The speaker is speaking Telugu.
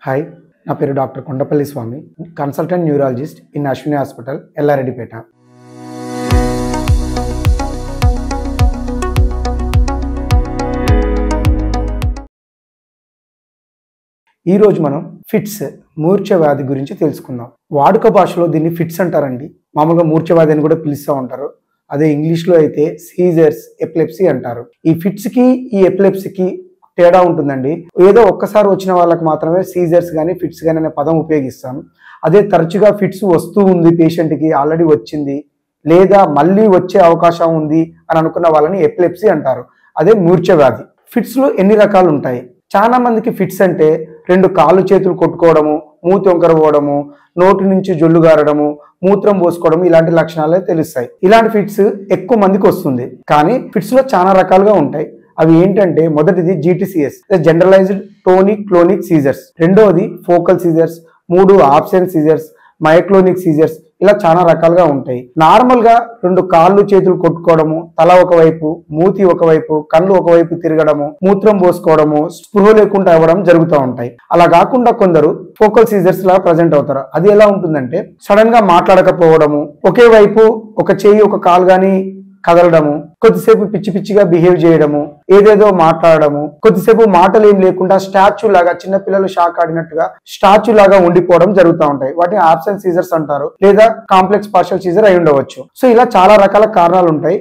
హాయ్, నా పేరు doctor Kondapalli Swami, consultant neurologist in Ashwini hospital, Yellareddypet. ఈరోజు మనం ఫిట్స్, మూర్ఛ వ్యాధి గురించి తెలుసుకుందాం. వాడుక భాషలో దీన్ని ఫిట్స్ అంటారండి. మామూలుగా మూర్ఛ వ్యాధి అని కూడా పిలుస్తూ ఉంటారు. అదే ఇంగ్లీష్లో అయితే సీజర్స్, ఎపిలెప్సీ అంటారు. ఈ ఫిట్స్కి ఈ ఎపిలెప్సీకి తేడా ఉంటుందండి. ఏదో ఒక్కసారి వచ్చిన వాళ్ళకి మాత్రమే సీజర్స్ కానీ ఫిట్స్ కానీ అనే పదం ఉపయోగిస్తాం. అదే తరచుగా ఫిట్స్ వస్తూ ఉంది, పేషెంట్కి ఆల్రెడీ వచ్చింది లేదా మళ్ళీ వచ్చే అవకాశం ఉంది అని అనుకున్న వాళ్ళని ఎపిలెప్సీ అంటారు. అదే మూర్ఛ వ్యాధి. ఫిట్స్లో ఎన్ని రకాలు ఉంటాయి? చాలా మందికి ఫిట్స్ అంటే రెండు కాళ్ళు చేతులు కొట్టుకోవడము, మూతి వంకర పోవడము, నోటి నుంచి జొల్లు గారడము, మూత్రం పోసుకోవడం ఇలాంటి లక్షణాలే తెలుస్తాయి. ఇలాంటి ఫిట్స్ ఎక్కువ మందికి వస్తుంది. కానీ ఫిట్స్ లో చాలా రకాలుగా ఉంటాయి. అవి ఏంటంటే, మొదటిది జీటీసీఎస్, జనరలైజ్డ్ టోనిక్ క్లోనిక్ సీజర్స్. రెండవది ఫోకల్ సీజర్స్. మూడు ఆబ్సెంట్ సీజర్స్, మయోక్లోనిక్ సీజర్స్. ఇలా చాలా రకాలుగా ఉంటాయి. నార్మల్ గా రెండు కాళ్ళు చేతులు కొట్టుకోవడము, తల ఒకవైపు, మూతి ఒకవైపు, కళ్ళు ఒకవైపు తిరగడము, మూత్రం పోసుకోవడము, స్పృహ లేకుండా అవ్వడం జరుగుతూ ఉంటాయి. అలా కాకుండా కొందరు ఫోకల్ సీజర్స్ లాగా ప్రజెంట్ అవుతారు. అది ఎలా ఉంటుందంటే, సడన్ గా మాట్లాడకపోవడము, ఒకే వైపు ఒక చేయి ఒక కాలు గాని కదలడము, కొద్దిసేపు పిచ్చి పిచ్చిగా బిహేవ్ చేయడము, ఏదేదో మాట్లాడడము, కొద్దిసేపు మాటలు ఏం లేకుండా స్టాచ్యూ లాగా, చిన్నపిల్లలు షాక్ ఆడినట్టుగా స్టాచ్యూ లాగా ఉండిపోవడం జరుగుతూ ఉంటాయి. వాటిని ఆబ్సెంట్ సీజర్స్ అంటారు, లేదా కాంప్లెక్స్ పార్షియల్ సీజర్ అయి ఉండవచ్చు. సో ఇలా చాలా రకాల కారణాలు ఉంటాయి.